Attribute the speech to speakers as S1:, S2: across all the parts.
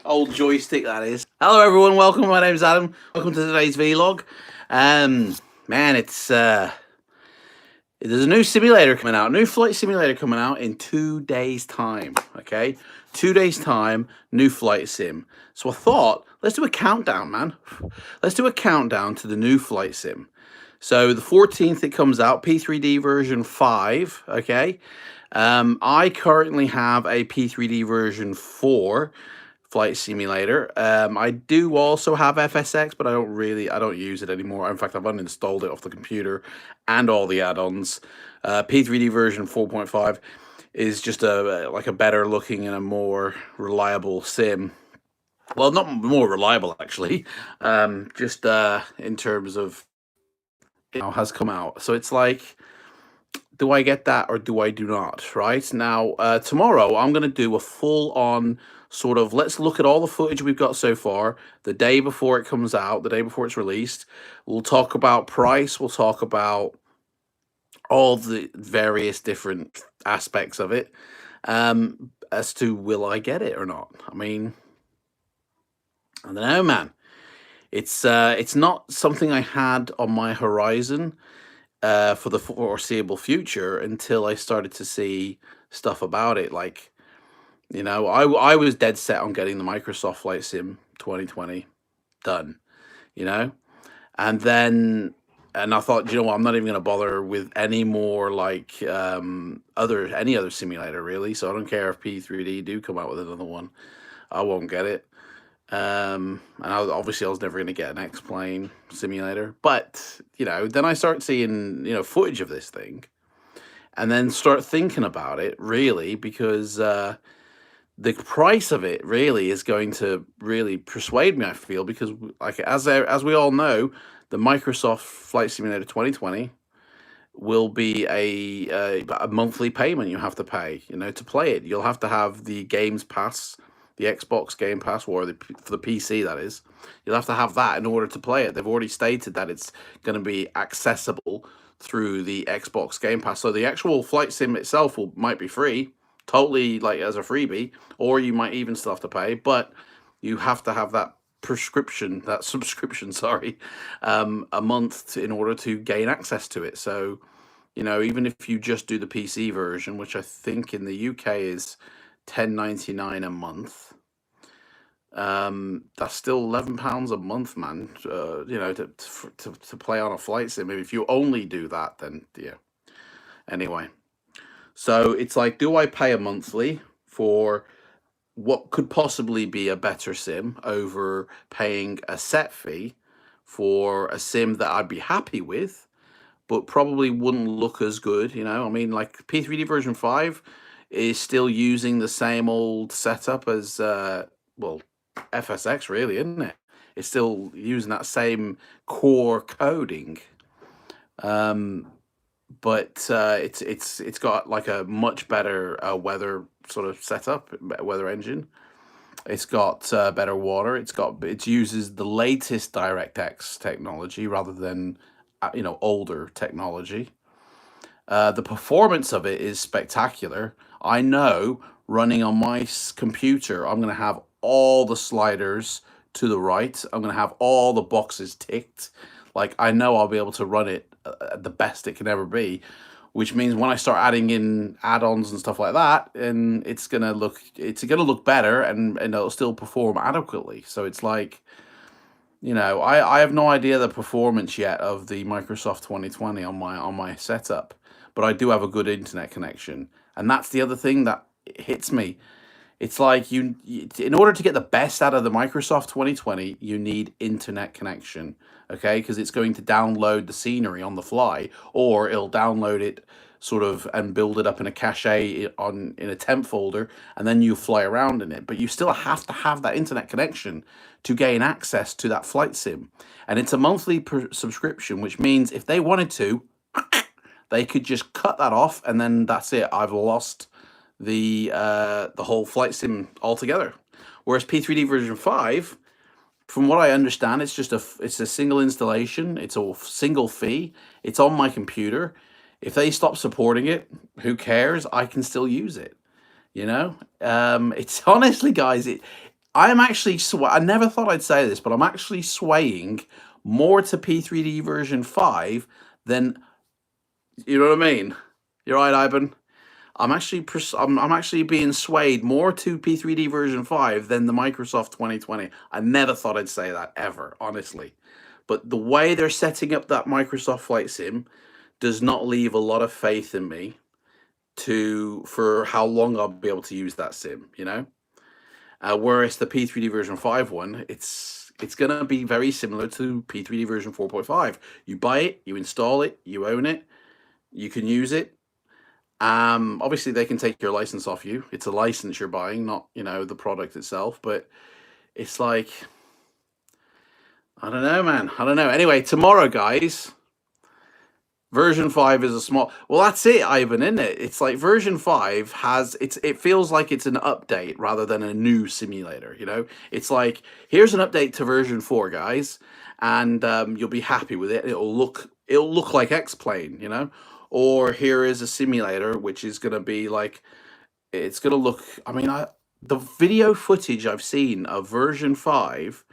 S1: Old joystick, that is. Hello, everyone. Welcome. My name's Adam. Welcome to today's vlog. Man, there's a new simulator coming out, new flight simulator coming out in 2 days' time. Okay, 2 days' time, new flight sim. So I thought, let's do a countdown, man. Let's do a countdown to the new flight sim. So the 14th it comes out, P3D version 5. Okay, I currently have a P3D version 4 flight simulator. I do also have FSX, but I don't use it anymore. In fact, I've uninstalled it off the computer and all the add-ons. P3D version 4.5 is just a better looking and a more reliable sim. Well, not more reliable actually, just in terms of has come out. So it's like, do I get that or do I do not? Right now, tomorrow I'm going to do a full-on sort of, let's look at all the footage we've got so far, the day before it comes out, the day before it's released. We'll talk about price. We'll talk about all the various different aspects of it, as to will I get it or not. I mean, I don't know, man. It's not something I had on my horizon for the foreseeable future until I started to see stuff about it. Like, I was dead set on getting the Microsoft Flight Sim 2020 done, and then I thought, what, I'm not even going to bother with any more like any other simulator really. So I don't care if P3D do come out with another one, I won't get it. And obviously I was never going to get an X-Plane simulator, but then I start seeing footage of this thing, and then start thinking about it really, because the price of it really is going to really persuade me, I feel, because like as we all know, the Microsoft Flight Simulator 2020 will be a monthly payment you have to pay, to play it. You'll have to have the Games Pass, the Xbox Game Pass, or for the PC, that is. You'll have to have that in order to play it. They've already stated that it's going to be accessible through the Xbox Game Pass. So the actual flight sim itself might be free, totally like as a freebie, or you might even still have to pay, but you have to have that subscription, sorry, a month in order to gain access to it. So, even if you just do the PC version, which I think in the UK is £10.99 a month, that's still £11 a month, man. To play on a flight sim. If you only do that, then yeah. Anyway, so it's like, do I pay a monthly for what could possibly be a better sim over paying a set fee for a sim that I'd be happy with, but probably wouldn't look as good? I mean, like P3D version 5 is still using the same old setup as well, FSX really, isn't it? It's still using that same core coding, but it's got like a much better weather sort of setup, weather engine. It's got better water. It uses the latest DirectX technology rather than older technology. The performance of it is spectacular. I know running on my computer, I'm going to have all the sliders to the right. I'm going to have all the boxes ticked. Like, I know I'll be able to run it the best it can ever be, which means when I start adding in add-ons and stuff like that, and it's gonna look better, and it'll still perform adequately. So it's like, I have no idea the performance yet of the Microsoft 2020 on my setup, but I do have a good internet connection, and that's the other thing that hits me. It's like, in order to get the best out of the Microsoft 2020, you need internet connection, okay? Because it's going to download the scenery on the fly, or it'll download it sort of and build it up in a cache in a temp folder, and then you fly around in it. But you still have to have that internet connection to gain access to that flight sim. And it's a monthly subscription, which means if they wanted to, they could just cut that off, and then that's it. I've lost the whole flight sim altogether. Whereas P3D version 5, from what I understand, it's a single installation. It's a single fee. It's on my computer. If they stop supporting it, who cares? I can still use it. You know, it's honestly, guys, I'm actually, I never thought I'd say this, but I'm actually swaying more to P3D version 5 than, you know what I mean? You're right, Ivan. I'm actually being swayed more to P3D version 5 than the Microsoft 2020. I never thought I'd say that ever, honestly. But the way they're setting up that Microsoft Flight Sim does not leave a lot of faith in me for how long I'll be able to use that sim, you know? Whereas the P3D version 5 one, it's gonna be very similar to P3D version 4.5. You buy it, you install it, you own it, you can use it. Obviously they can take your license off you. It's a license you're buying, not, you know, the product itself. But it's like, I don't know, man. I don't know. Anyway, tomorrow, guys, version 5 is a small, well, that's it, Ivan, isn't it? It's like version 5 it feels like it's an update rather than a new simulator, you know? It's like, here's an update to version 4, guys, and you'll be happy with it. It'll look like X-Plane, you know? Or here is a simulator which is going to be like, it's going to look, I mean, the video footage I've seen of version 5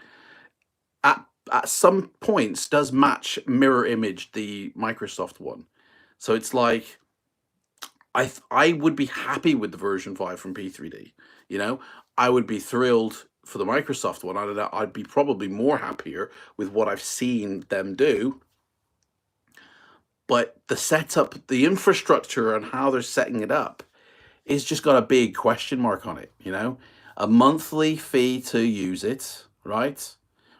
S1: at some points does match mirror image the Microsoft one. So it's like, I would be happy with the version 5 from P3D. You know, I would be thrilled for the Microsoft one. I don't know, I'd be probably more happier with what I've seen them do. But the setup, the infrastructure and how they're setting it up is just got a big question mark on it, you know? A monthly fee to use it, right?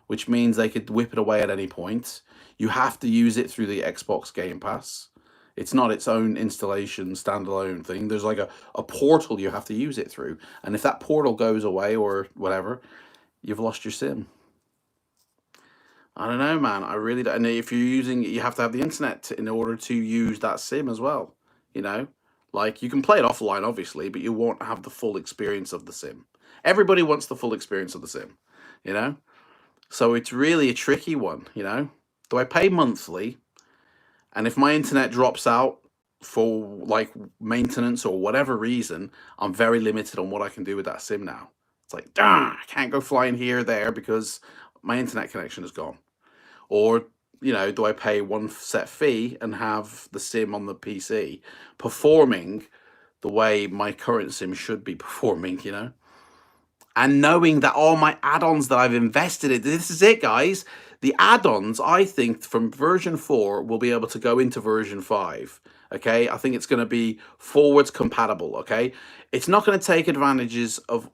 S1: Which means they could whip it away at any point. You have to use it through the Xbox Game Pass. It's not its own installation, standalone thing. There's like a portal you have to use it through. And if that portal goes away or whatever, you've lost your sim. I don't know, man. I really don't. And if you're using, you have to have the internet in order to use that sim as well. You know, like you can play it offline, obviously, but you won't have the full experience of the sim. Everybody wants the full experience of the sim, you know? So it's really a tricky one, you know? Do I pay monthly? And if my internet drops out for like maintenance or whatever reason, I'm very limited on what I can do with that sim now. It's like, darn, I can't go flying here or there because my internet connection is gone. Or, you know, do I pay one set fee and have the sim on the PC performing the way my current sim should be performing, you know? And knowing that all my add-ons that I've invested in, this is it, guys. The add-ons, I think, from version 4 will be able to go into version 5. Okay, I think it's going to be forwards compatible. Okay, it's not going to take advantages of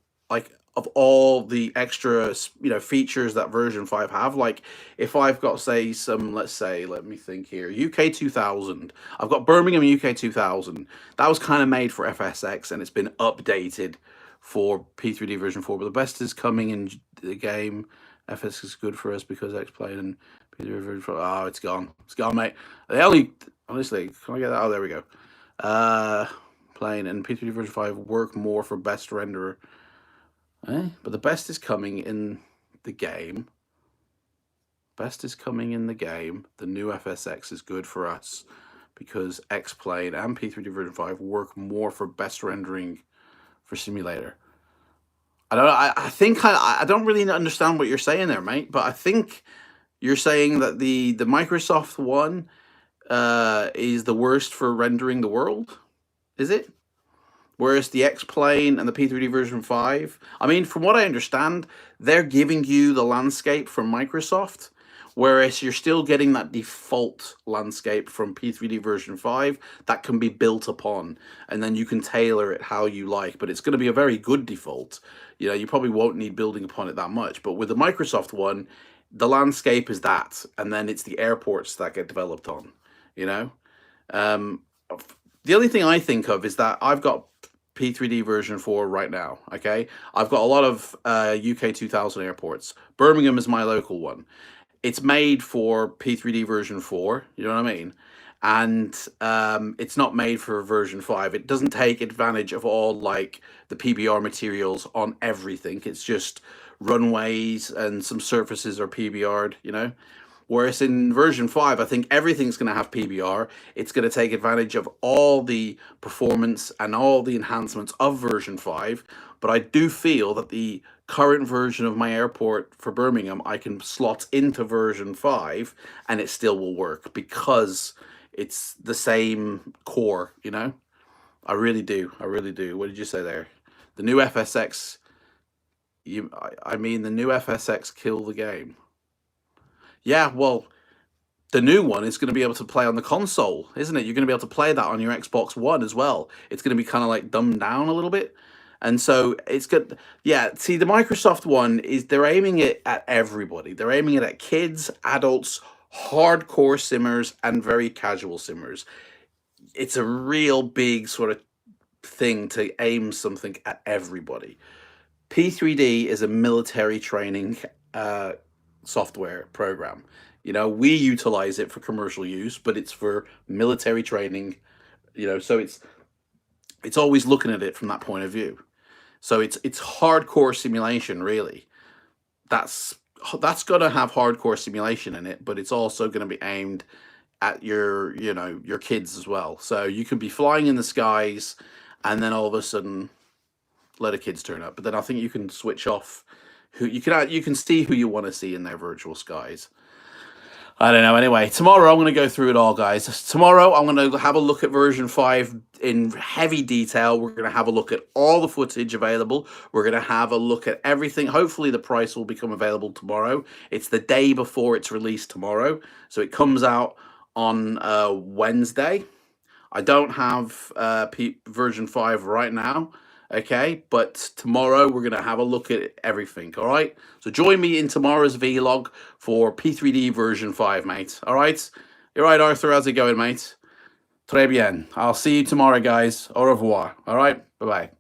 S1: all the extra, you know, features that version 5 have. Like if I've got, say, some, let's say, let me think here, UK 2000. I've got Birmingham UK 2000. That was kind of made for FSX and it's been updated for P3D version 4, but the best is coming in the game. FS is good for us because X-Plane and P3D version 4. Oh, it's gone. It's gone, mate. They only, honestly, can I get that? Oh, there we go. Plane and P3D version 5 work more for best renderer. But the best is coming in the game. Best is coming in the game. The new FSX is good for us because X-Plane and P3D version 5 work more for best rendering for simulator. I think I don't really understand what you're saying there, mate. But I think you're saying that the Microsoft one is the worst for rendering the world. Is it? Whereas the X-Plane and the P3D version 5, I mean, from what I understand, they're giving you the landscape from Microsoft, whereas you're still getting that default landscape from P3D version 5 that can be built upon, and then you can tailor it how you like, but it's going to be a very good default. You know, you probably won't need building upon it that much, but with the Microsoft one, the landscape is that, and then it's the airports that get developed on, you know? The only thing I think of is that I've got P3D version 4 right now, okay? I've got a lot of UK 2000 airports. Birmingham is my local one. It's made for P3D version 4, you know what I mean? And it's not made for version 5. It doesn't take advantage of all, like, the PBR materials on everything. It's just runways and some surfaces are PBR'd, you know? Whereas in version 5, I think everything's going to have PBR. It's going to take advantage of all the performance and all the enhancements of version 5. But I do feel that the current version of my airport for Birmingham, I can slot into version 5 and it still will work because it's the same core, you know? I really do. I really do. What did you say there? The new FSX, I mean, the new FSX kill the game. Yeah, well, the new one is going to be able to play on the console, isn't it? You're going to be able to play that on your Xbox One as well. It's going to be kind of like dumbed down a little bit. And so it's good. Yeah, see, the Microsoft one is they're aiming it at everybody. They're aiming it at kids, adults, hardcore simmers, and very casual simmers. It's a real big sort of thing to aim something at everybody. P3D is a military training software program. You know, we utilize it for commercial use, but it's for military training. You know, so it's always looking at it from that point of view. So it's hardcore simulation, really. That's going to have hardcore simulation in it, but it's also going to be aimed at your, you know, your kids as well. So you can be flying in the skies and then all of a sudden a lot of kids turn up. But then I think you can switch off who you can see who you want to see in their virtual skies. I don't know. Anyway, tomorrow I'm going to go through it all, guys. Tomorrow I'm going to have a look at version 5 in heavy detail. We're going to have a look at all the footage available. We're going to have a look at everything. Hopefully the price will become available tomorrow. It's the day before it's released tomorrow. So it comes out on Wednesday. I don't have version 5 right now. Okay, but tomorrow we're going to have a look at everything, all right? So join me in tomorrow's vlog for P3D version 5, mate, all right? You're right, Arthur, how's it going, mate? Très bien. I'll see you tomorrow, guys. Au revoir, all right? Bye-bye.